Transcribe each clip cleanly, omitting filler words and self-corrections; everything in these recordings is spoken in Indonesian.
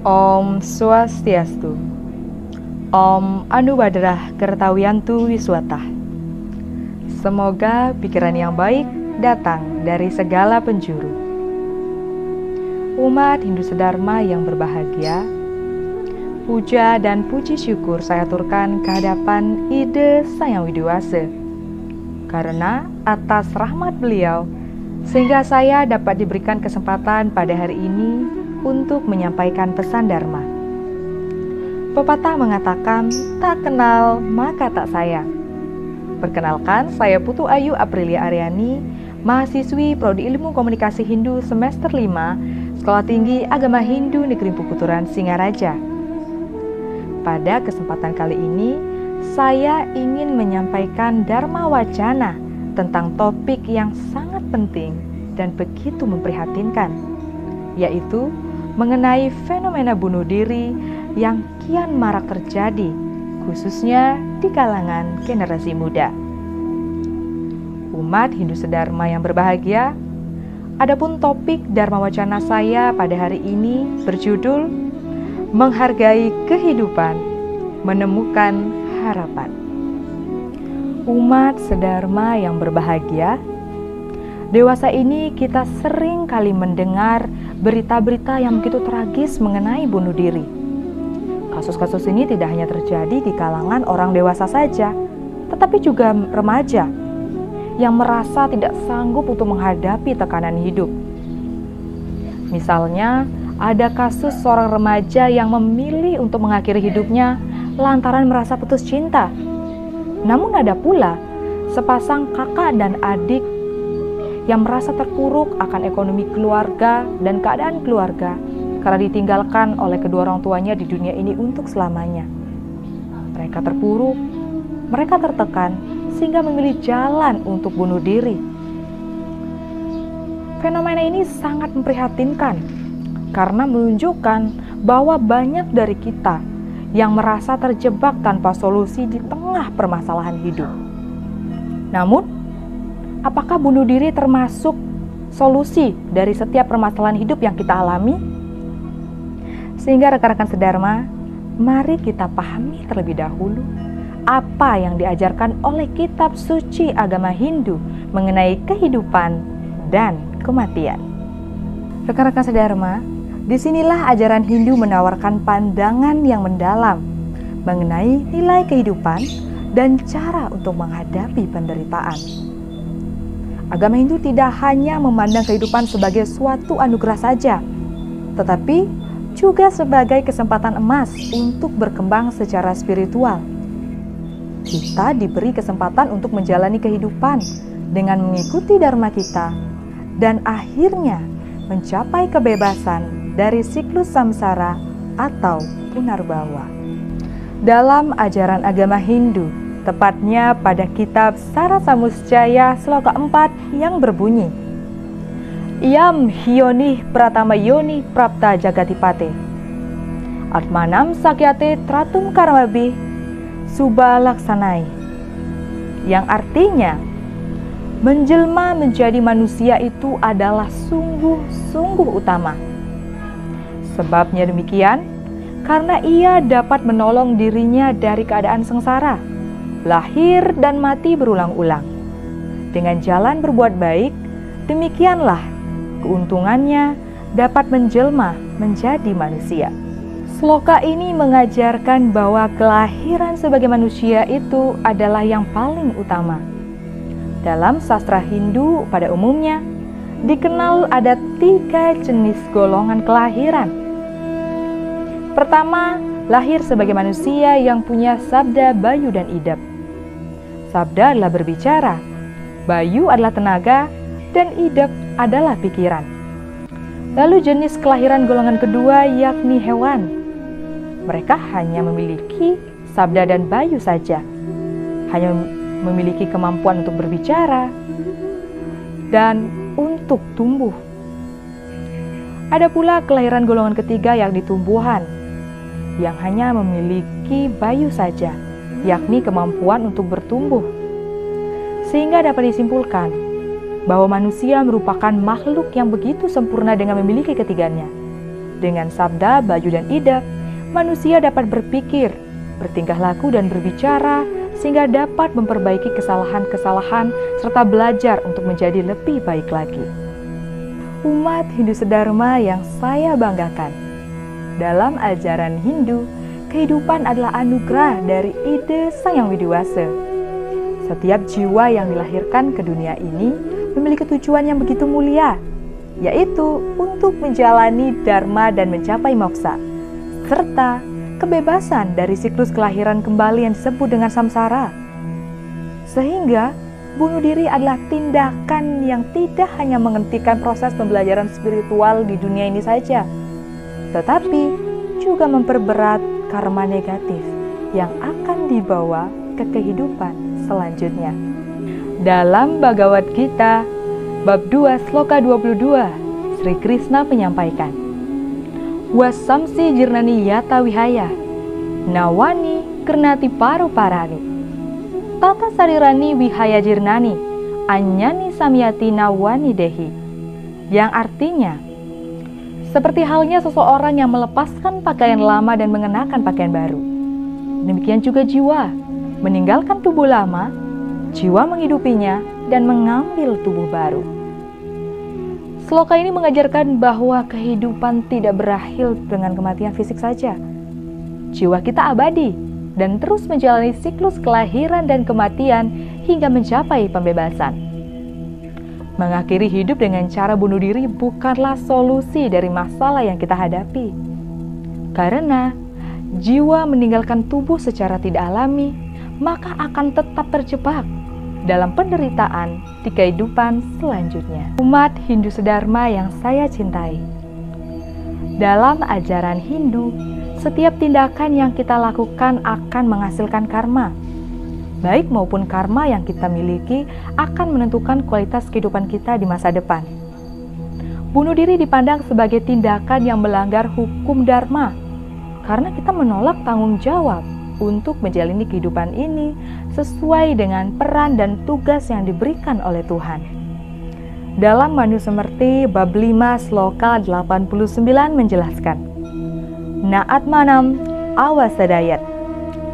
Om Swastiastu. Om Anubadrah Kertawiyantu Wiswatah. Semoga pikiran yang baik datang dari segala penjuru. Umat Hindu Sedharma yang berbahagia, puja dan puji syukur saya aturkan kehadapan Ide Sang Widiwasa, karena atas rahmat beliau sehingga saya dapat diberikan kesempatan pada hari ini untuk menyampaikan pesan Dharma. Pepatah mengatakan, tak kenal maka tak sayang. Perkenalkan, saya Putu Ayu Aprilia Aryani, mahasiswi Prodi Ilmu Komunikasi Hindu semester 5, Sekolah Tinggi Agama Hindu Negeri Pukuturan Singaraja. Pada kesempatan kali ini, saya ingin menyampaikan Dharma Wacana tentang topik yang sangat penting dan begitu memprihatinkan, yaitu mengenai fenomena bunuh diri yang kian marak terjadi, khususnya di kalangan generasi muda. Umat Hindu Sedharma yang berbahagia, adapun topik Dharma Wacana saya pada hari ini berjudul Menghargai Kehidupan, Menemukan Harapan. Umat Sedharma yang berbahagia, dewasa ini kita sering kali mendengar berita-berita yang begitu tragis mengenai bunuh diri. Kasus-kasus ini tidak hanya terjadi di kalangan orang dewasa saja, tetapi juga remaja yang merasa tidak sanggup untuk menghadapi tekanan hidup. Misalnya, ada kasus seorang remaja yang memilih untuk mengakhiri hidupnya lantaran merasa putus cinta. Namun ada pula sepasang kakak dan adik yang merasa terpuruk akan ekonomi keluarga dan keadaan keluarga karena ditinggalkan oleh kedua orang tuanya di dunia ini untuk selamanya. Mereka terpuruk, mereka tertekan, sehingga memilih jalan untuk bunuh diri. Fenomena ini sangat memprihatinkan karena menunjukkan bahwa banyak dari kita yang merasa terjebak tanpa solusi di tengah permasalahan hidup. Namun, apakah bunuh diri termasuk solusi dari setiap permasalahan hidup yang kita alami? Sehingga rekan-rekan Sedharma, mari kita pahami terlebih dahulu apa yang diajarkan oleh kitab suci agama Hindu mengenai kehidupan dan kematian. Rekan-rekan Sedharma, disinilah ajaran Hindu menawarkan pandangan yang mendalam mengenai nilai kehidupan dan cara untuk menghadapi penderitaan. Agama Hindu tidak hanya memandang kehidupan sebagai suatu anugerah saja, tetapi juga sebagai kesempatan emas untuk berkembang secara spiritual. Kita diberi kesempatan untuk menjalani kehidupan dengan mengikuti dharma kita dan akhirnya mencapai kebebasan dari siklus samsara atau punarbawa. Dalam ajaran agama Hindu, tepatnya pada kitab Sarasamuscaya Sloka 4 yang berbunyi, Iyam hiyoni pratama yoni prapta jagatipate Atmanam sakyate tratum karmabi subalaksanai, yang artinya menjelma menjadi manusia itu adalah sungguh-sungguh utama. Sebabnya demikian, karena ia dapat menolong dirinya dari keadaan sengsara, lahir dan mati berulang-ulang. Dengan jalan berbuat baik, demikianlah keuntungannya dapat menjelma menjadi manusia. Sloka ini mengajarkan bahwa kelahiran sebagai manusia itu adalah yang paling utama. Dalam sastra Hindu pada umumnya, dikenal ada 3 jenis golongan kelahiran. Pertama, lahir sebagai manusia yang punya sabda, bayu, dan idap. Sabda adalah berbicara, bayu adalah tenaga, dan idap adalah pikiran. Lalu jenis kelahiran golongan kedua yakni hewan. Mereka hanya memiliki sabda dan bayu saja, hanya memiliki kemampuan untuk berbicara dan untuk tumbuh. Ada pula kelahiran golongan ketiga yakni tumbuhan, yang hanya memiliki bayu saja, yakni kemampuan untuk bertumbuh. Sehingga dapat disimpulkan bahwa manusia merupakan makhluk yang begitu sempurna dengan memiliki ketiganya. Dengan sabda, baju, dan idap, manusia dapat berpikir, bertingkah laku, dan berbicara sehingga dapat memperbaiki kesalahan-kesalahan serta belajar untuk menjadi lebih baik lagi. Umat Hindu sedharma yang saya banggakan, dalam ajaran Hindu, kehidupan adalah anugerah dari ide Sang Yang Widiwasa. Setiap jiwa yang dilahirkan ke dunia ini memiliki tujuan yang begitu mulia, yaitu untuk menjalani dharma dan mencapai moksa, serta kebebasan dari siklus kelahiran kembali yang disebut dengan samsara. Sehingga bunuh diri adalah tindakan yang tidak hanya menghentikan proses pembelajaran spiritual di dunia ini saja, tetapi juga memperberat karma negatif yang akan dibawa ke kehidupan selanjutnya. Dalam Bhagavad Gita, bab 2 sloka 22, Sri Krishna menyampaikan, Wasamsi jirnani yata wihaya, nawani kernati paru parani, tata sarirani wihaya jirnani, anyani samyati nawani dehi. Yang artinya, seperti halnya seseorang yang melepaskan pakaian lama dan mengenakan pakaian baru. Demikian juga jiwa, meninggalkan tubuh lama, jiwa menghidupinya dan mengambil tubuh baru. Sloka ini mengajarkan bahwa kehidupan tidak berakhir dengan kematian fisik saja. Jiwa kita abadi dan terus menjalani siklus kelahiran dan kematian hingga mencapai pembebasan. Mengakhiri hidup dengan cara bunuh diri bukanlah solusi dari masalah yang kita hadapi. Karena jiwa meninggalkan tubuh secara tidak alami, maka akan tetap terjebak dalam penderitaan di kehidupan selanjutnya. Umat Hindu sedharma yang saya cintai, dalam ajaran Hindu, setiap tindakan yang kita lakukan akan menghasilkan karma. Baik maupun karma yang kita miliki akan menentukan kualitas kehidupan kita di masa depan. Bunuh diri dipandang sebagai tindakan yang melanggar hukum dharma, karena kita menolak tanggung jawab untuk menjalani kehidupan ini sesuai dengan peran dan tugas yang diberikan oleh Tuhan. Dalam Manusamerti bab 5 sloka 89 menjelaskan, Naatmanam awasadayat,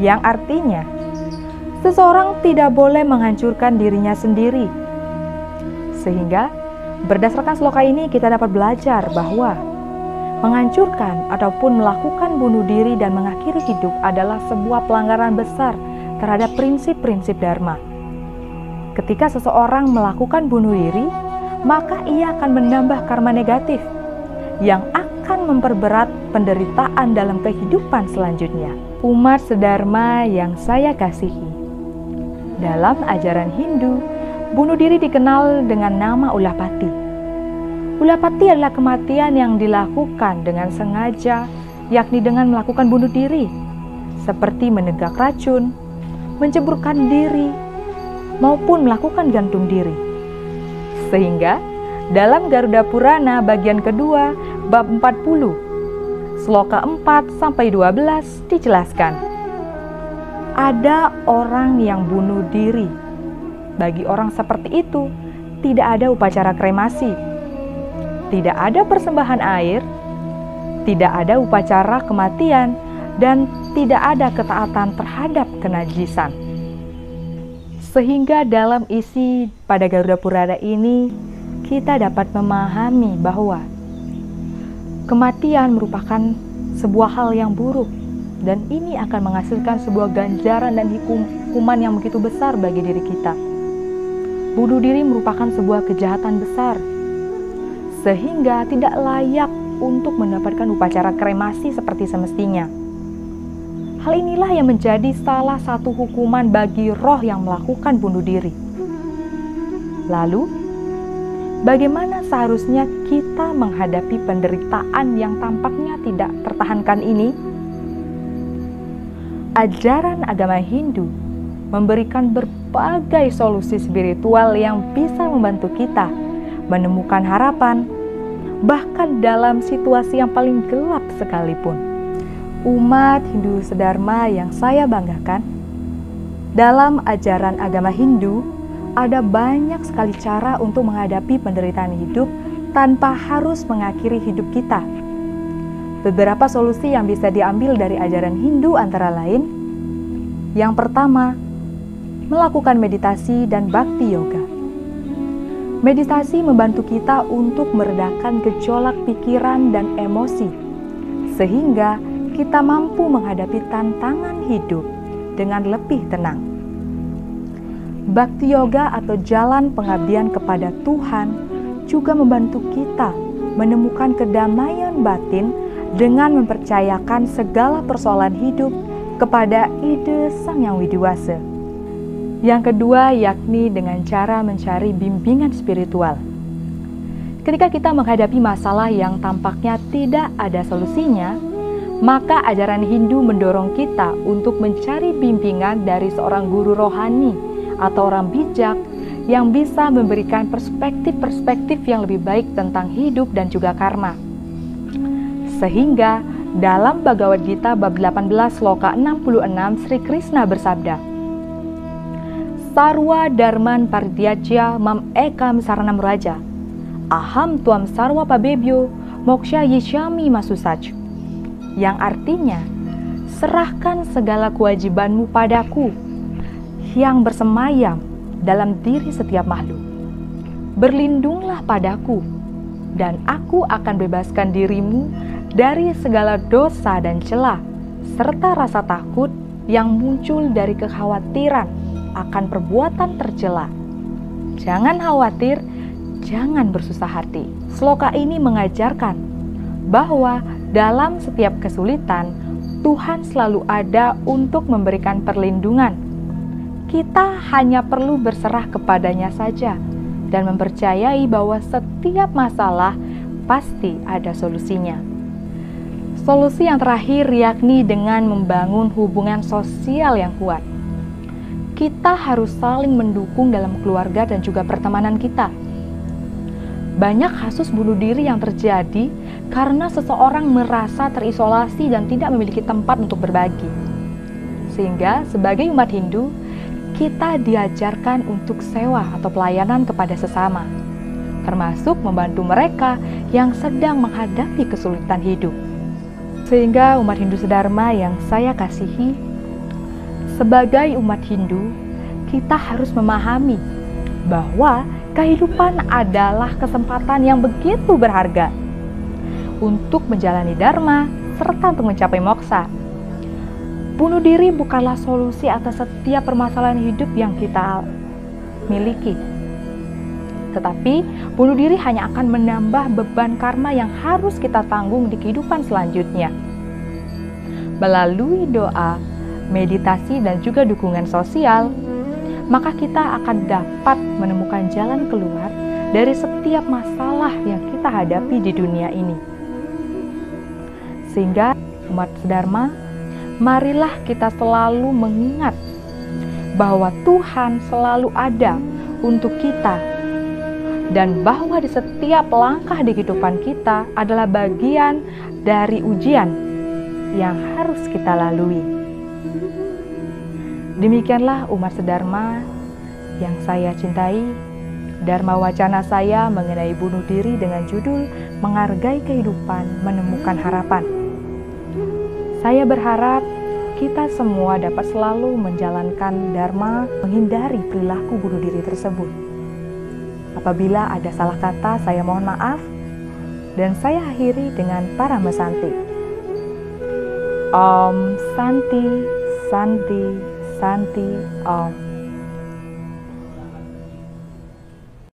yang artinya, seseorang tidak boleh menghancurkan dirinya sendiri. Sehingga, berdasarkan sloka ini kita dapat belajar bahwa menghancurkan ataupun melakukan bunuh diri dan mengakhiri hidup adalah sebuah pelanggaran besar terhadap prinsip-prinsip dharma. Ketika seseorang melakukan bunuh diri, maka ia akan menambah karma negatif yang akan memperberat penderitaan dalam kehidupan selanjutnya. Umat sedharma yang saya kasihi, dalam ajaran Hindu, bunuh diri dikenal dengan nama ulapati. Ulapati adalah kematian yang dilakukan dengan sengaja, yakni dengan melakukan bunuh diri, seperti menegak racun, menceburkan diri, maupun melakukan gantung diri. Sehingga, dalam Garuda Purana bagian kedua, bab 40, sloka 4-12 dijelaskan, ada orang yang bunuh diri. Bagi orang seperti itu, tidak ada upacara kremasi, tidak ada persembahan air, tidak ada upacara kematian, dan tidak ada ketaatan terhadap kenajisan. Sehingga dalam isi pada Garuda Purana ini, kita dapat memahami bahwa kematian merupakan sebuah hal yang buruk, dan ini akan menghasilkan sebuah ganjaran dan hukuman yang begitu besar bagi diri kita. Bunuh diri merupakan sebuah kejahatan besar, sehingga tidak layak untuk mendapatkan upacara kremasi seperti semestinya. Hal inilah yang menjadi salah satu hukuman bagi roh yang melakukan bunuh diri. Lalu, bagaimana seharusnya kita menghadapi penderitaan yang tampaknya tidak tertahankan ini? Ajaran agama Hindu memberikan berbagai solusi spiritual yang bisa membantu kita menemukan harapan, bahkan dalam situasi yang paling gelap sekalipun. Umat Hindu sedharma yang saya banggakan, dalam ajaran agama Hindu ada banyak sekali cara untuk menghadapi penderitaan hidup tanpa harus mengakhiri hidup kita. Beberapa solusi yang bisa diambil dari ajaran Hindu antara lain, yang pertama, melakukan meditasi dan bhakti yoga. Meditasi membantu kita untuk meredakan gejolak pikiran dan emosi, sehingga kita mampu menghadapi tantangan hidup dengan lebih tenang. Bhakti yoga atau jalan pengabdian kepada Tuhan juga membantu kita menemukan kedamaian batin dengan mempercayakan segala persoalan hidup kepada ide Sang Yang Widiwasa. Yang kedua, yakni dengan cara mencari bimbingan spiritual. Ketika kita menghadapi masalah yang tampaknya tidak ada solusinya, maka ajaran Hindu mendorong kita untuk mencari bimbingan dari seorang guru rohani atau orang bijak yang bisa memberikan perspektif-perspektif yang lebih baik tentang hidup dan juga karma. Sehingga dalam Bhagavad Gita bab 18 sloka 66 Sri Krishna bersabda, Sarwa Dharman Parityajya Mam Ekam Saranam Raja, Aham Tuam Sarwa Pabebyo Moksha Yishami Masusaj. Yang artinya, serahkan segala kewajibanmu padaku yang bersemayam dalam diri setiap makhluk. Berlindunglah padaku, dan aku akan bebaskan dirimu dari segala dosa dan celah, serta rasa takut yang muncul dari kekhawatiran akan perbuatan tercela. Jangan khawatir, jangan bersusah hati. Sloka ini mengajarkan bahwa dalam setiap kesulitan, Tuhan selalu ada untuk memberikan perlindungan. Kita hanya perlu berserah kepadanya saja dan mempercayai bahwa setiap masalah pasti ada solusinya. Solusi yang terakhir yakni dengan membangun hubungan sosial yang kuat. Kita harus saling mendukung dalam keluarga dan juga pertemanan kita. Banyak kasus bunuh diri yang terjadi karena seseorang merasa terisolasi dan tidak memiliki tempat untuk berbagi. Sehingga sebagai umat Hindu, kita diajarkan untuk sewa atau pelayanan kepada sesama, termasuk membantu mereka yang sedang menghadapi kesulitan hidup. Sehingga umat Hindu sedharma yang saya kasihi, sebagai umat Hindu, kita harus memahami bahwa kehidupan adalah kesempatan yang begitu berharga untuk menjalani dharma serta untuk mencapai moksa. Bunuh diri bukanlah solusi atas setiap permasalahan hidup yang kita miliki. Tetapi, bunuh diri hanya akan menambah beban karma yang harus kita tanggung di kehidupan selanjutnya. Melalui doa, meditasi, dan juga dukungan sosial, maka kita akan dapat menemukan jalan keluar dari setiap masalah yang kita hadapi di dunia ini. Sehingga umat sedharma, marilah kita selalu mengingat bahwa Tuhan selalu ada untuk kita, dan bahwa di setiap langkah di kehidupan kita adalah bagian dari ujian yang harus kita lalui. Demikianlah umat sedharma yang saya cintai, dharma wacana saya mengenai bunuh diri dengan judul Menghargai Kehidupan, Menemukan Harapan. Saya berharap kita semua dapat selalu menjalankan dharma, menghindari perilaku bunuh diri tersebut. Apabila ada salah kata, saya mohon maaf, dan saya akhiri dengan Parama Santi. Om Santi, Santi, Santi, Om.